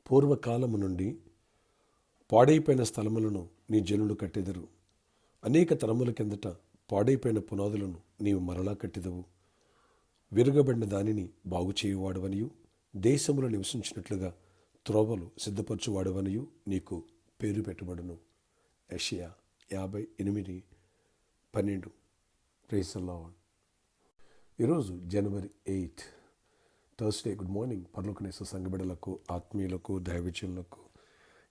పూర్వకాలము నుండి పాడైపోయిన స్థలములను నీ జనులు కట్టెదరు. అనేక తరముల కిందట పాడైపోయిన పునాదులను నీవు మరలా కట్టెదవు. విరగబడిన దానిని బాగు చేయువాడవనియు, దేశములో నివసించినట్లుగా త్రోవలు సిద్ధపరచువాడవనియు నీకు పేరు పెట్టబడును. యెషయా 58:12. Praise the Lord. ఈరోజు జనవరి 8 థర్స్డే. Good morning. పరలోకనేసే సంఘ బిడ్డలకు, ఆత్మీయులకు, దైవజనులకు,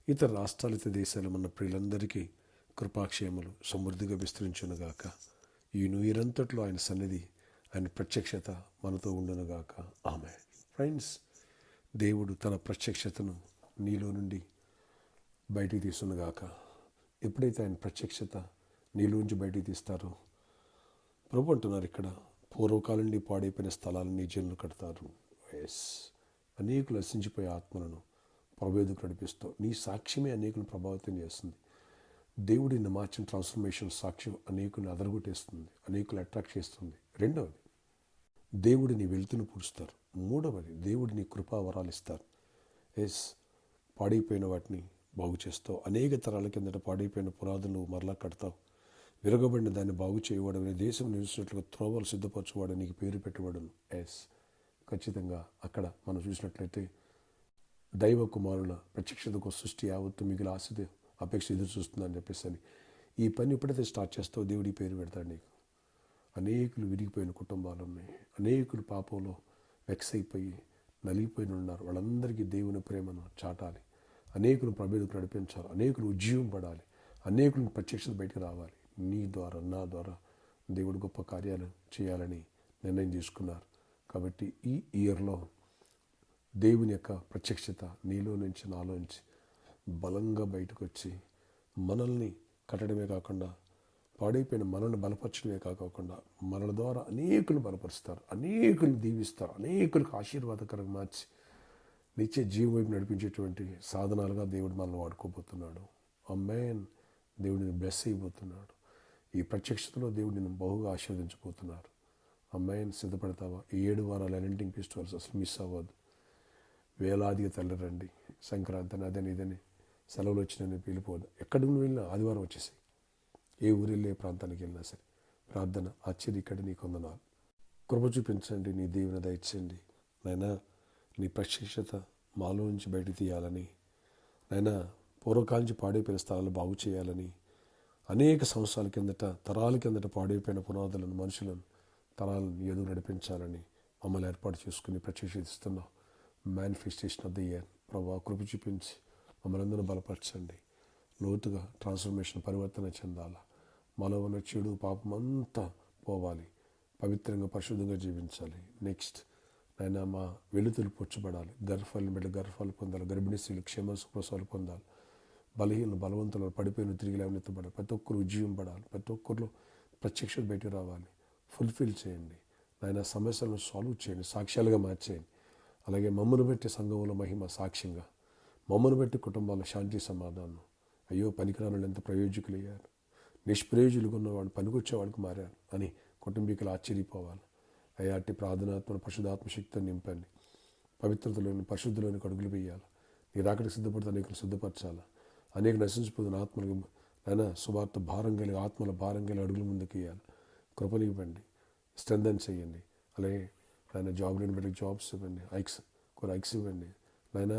ఇతర రాష్ట్రాలు, ఇతర దేశాలు ఉన్న ప్రియులందరికీ కృపాక్షేమలు సమృద్ధిగా విస్తరించునుగాక. ఈ న్యూ ఇయర్ అంతట్లో ఆయన సన్నిధి, ఆయన ప్రత్యక్షత మనతో ఉండునుగాక. ఆమేన్. ఫ్రెండ్స్, దేవుడు తన ప్రత్యక్షతను నీలో నుండి బయటికి తీసునుగాక. ఎప్పుడైతే ఆయన ప్రత్యక్షత నీలో నుంచి బయటికి తీస్తారో, ప్రభు అంటున్నారు ఇక్కడ, పూర్వకాలం నుండి పాడైపోయిన స్థలాలను నీ జనులు కడతారు. అనేకులు నశించిపోయే ఆత్మలను ప్రభేదుకు నడిపిస్తావు. నీ సాక్ష్యమే అనేకులను ప్రభావితం చేస్తుంది. దేవుడి మార్చిన ట్రాన్స్ఫర్మేషన్ సాక్ష్యం అనేకులను అదరగొట్టేస్తుంది, అనేకులు అట్రాక్ట్ చేస్తుంది. రెండవది, దేవుడిని వెలుతును పూడుస్తారు. మూడవది, దేవుడిని కృపావరాలు ఇస్తారు. పాడైపోయిన వాటిని బాగు చేస్తావు. అనేక తరాల కిందట పాడైపోయిన పునాదులు మరలా కడతావు. విరగబడిన దాన్ని బాగు చేయవాడని, దేశం నివసించినట్లుగా త్రోవలు సిద్ధపరచువాడు నీకు పేరు పెట్టబడును. ఖచ్చితంగా అక్కడ మనం చూసినట్లయితే దైవ కుమారుల ప్రత్యక్షతకు సృష్టి యావత్తు మిగిలిన ఆశతో అపేక్ష ఎదురు చూస్తుందని చెప్పేసి ఈ పని ఎప్పుడైతే స్టార్ట్ చేస్తావో దేవుడి పేరు పెడతాడు నీకు. అనేకులు విరిగిపోయిన కుటుంబాలు ఉన్నాయి. అనేకులు పాపంలో వెక్స్ అయిపోయి నలిగిపోయిన ఉన్నారు. వాళ్ళందరికీ దేవుని ప్రేమను చాటాలి. అనేకులు ప్రభేదుకు నడిపించాలి. అనేకులు ఉజ్జీవం పడాలి. అనేకులను ప్రత్యక్షత బయటకు రావాలి. నీ ద్వారా, నా ద్వారా దేవుడు గొప్ప కార్యాలు చేయాలని నిర్ణయం తీసుకున్నారు. కాబట్టి ఈ ఇయర్లో దేవుని యొక్క ప్రత్యక్షత నీలో నుంచి, నాలో నుంచి బలంగా బయటకు వచ్చి మనల్ని కట్టడమే కాకుండా, పాడైపోయిన మనల్ని బలపరచడమే కాకుండా, మనల ద్వారా అనేకులు బలపరుస్తారు, అనేకులు దీవిస్తారు, అనేకులకు ఆశీర్వాదకరంగా మార్చి నిత్య జీవం వైపు నడిపించేటువంటి సాధనాలుగా దేవుడు మనల్ని వాడుకోబోతున్నాడు. ఆమేన్. దేవుడిని బ్లెస్ అయిపోతున్నాడు. ఈ ప్రత్యక్షతలో దేవుడిని బహుగా ఆశీర్వదించబోతున్నారు. ఆమేన్. సిద్ధపడతావా? ఈ 7 వారాలు అలెంటింగ్ ఫెస్టివల్స్ అసలు మిస్ అవ్వద్దు. వేలాదిగా తల్లిరండి. సంక్రాంతి అని అదని ఇదని సెలవులు వచ్చినని వెళ్ళిపోవద్దు. ఎక్కడి నుండి వెళ్ళినా ఆదివారం వచ్చేసాయి. ఏ ఊరు వెళ్ళి, ఏ ప్రాంతానికి వెళ్ళినా సరే ప్రార్థన, ఆశ్చర్య ఇక్కడ నీ కొందనాలు. కృప చూపించండి, నీ దీవెన దయచేయండి నాయనా. నీ ప్రత్యక్షత మాలో నుంచి బయటికి తీయాలని నాయనా, పూర్వకాలం నుంచి పాడైపోయిన స్థలాలు బాగు చేయాలని, అనేక సంవత్సరాల కిందట, తరాల కిందట పాడైపోయిన పునాదులను, మనుషులను, తరాలను ఎదురు నడిపించాలని మమ్మల్ని ఏర్పాటు చేసుకుని ప్రత్యక్షిస్తున్నావు. మేనిఫెస్టేషన్ ఆఫ్ ద ఇయర్ ప్రభావ కృప చూపించి మమ్మల్ని అందరూ బలపరచండి. లోతుగా ట్రాన్స్ఫర్మేషన్, పరివర్తన చెందాలా. మాలో ఉన్న చెడు పాపం అంతా పోవాలి. పవిత్రంగా, పరిశుద్ధంగా జీవించాలి. నెక్స్ట్ నాయన, మా వెలుతులు పొచ్చబడాలి. గర్భఫలం బిడ్డ గర్భఫలం పొందాలి. గర్భిణీ స్త్రీలు క్షేమ సుప్రసవాలు పొందాలి. బలహీనలు, బలవంతులు, పడిపోయిన తిరిగి లేవనెత్తబడాలి. ప్రతి ఒక్కరు ఉజ్జీవం పడాలి. ప్రతి ఒక్కరిలో ప్రత్యక్షత బయటకు రావాలి. ఫుల్ఫిల్ చేయండి నాయన. సమస్యలను సాల్వ్ చేయండి, సాక్ష్యాలుగా మార్చేయండి. అలాగే మమ్మను బట్టి సంఘంలో మహిమ సాక్ష్యంగా, మమ్మను బట్టి కుటుంబాల్లో శాంతి, సమాధానం. అయ్యో, పనికిరాని ఎంత ప్రయోజకులు అయ్యారు, నిష్ప్రయోజకులుగా ఉన్నవాడు పనికొచ్చేవాడికి మారారు అని కుటుంబీకులు ఆశ్చర్యపోవాలి. అయ్యా, అట్టి ప్రార్థనాత్మను, పరిశుద్ధాత్మ శక్తిని నింపండి. పవిత్రతలోని, పరిశుద్ధిలోని అడుగులు వేయాలి. నీ రాకడికి సిద్ధపడితే అనేకులు సిద్ధపరచాలి. అనేక నశించిపోతున్న ఆత్మలకు నాయన సువార్త భారం కలిగి, ఆత్మల భారం కలిగి అడుగులు ముందుకు వేయాలి. కృపలు ఇవ్వండి, స్ట్రెంథన్ చేయండి. అలాగే నాయన జాబ్ లేని బిడ్డకి జాబ్స్ ఇవ్వండి, కొన్ని ఐక్స్ ఇవ్వండి. నాయన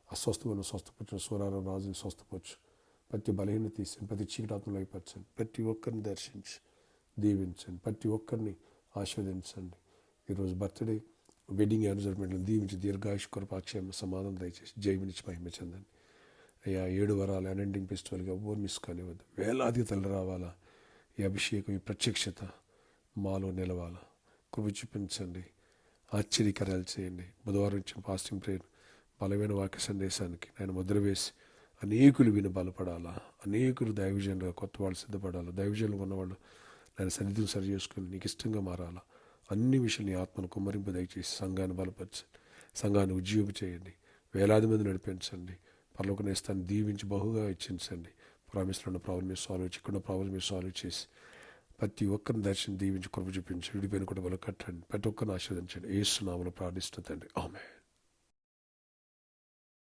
అస్వస్థమైన స్వస్థపరచు, సూరారం రాజుని స్వస్థపరచు. ప్రతి బలహీన తీసండి, ప్రతి చీకటాత్మలు అయిపరచండి. ప్రతి ఒక్కరిని దర్శించి దీవించండి. ప్రతి ఒక్కరిని ఆశీర్వదించండి. ఈరోజు బర్త్డే, వెడ్డింగ్ యానివర్సరీమెంట్లు దీవించి దీర్ఘాయుష్, కృపాక్షేమ, సమాధానం దయచేసి జయమినిచ్చి మహిమ చెందండి. అయ్యా, 7 వారాలు అటెండింగ్ ఫెస్టివల్గా ఎవ్వరు మిస్ కానివ్వద్దు. వేలాది తల్లి రావాలా. ఈ అభిషేకం, ఈ ప్రత్యక్షత మాలో నిలవాలా. కృప చూపించండి, ఆశ్చర్యకరాలు చేయండి. బుధవారం ఇచ్చిన ఫాస్టింగ్ ప్రేయర్, బలమైన వాక్య సందేశానికి ఆయన ముద్ర వేసి అనేకులు విని బలపడాలా. అనేకులు దైవజనులుగా కొత్త వాళ్ళు సిద్ధపడాలా. దైవజనులు ఉన్నవాళ్ళు ఆయన సన్నిధిని సరి చేసుకుని నీకు ఇష్టంగా మారాలా. అన్ని విషయాలు నీ ఆత్మను కుమ్మరింపు దయచేసి సంఘాన్ని బలపరచండి, సంఘాన్ని ఉజ్జీవం చేయండి. వేలాది మంది నడిపించండి. పరలోక నేస్తాన్ని దీవించి బహుగా ఇచ్చించండి. ప్రామిస్లో ఉన్న ప్రాబ్లం మీరు సాల్వ్ చేసి, ఇక్కడ ప్రాబ్లం మీరు సాల్వ్ చేసి ప్రతి ఒక్కరిని దర్శనం దీవించి కృప చూపించి విడిపోయిన కూడా వాళ్ళు కట్టండి. ప్రతి ఒక్కరిని ఆశీర్వదించండి. యేసు నామములో ప్రార్థిస్తున్న తండ్రి, ఆమేన్.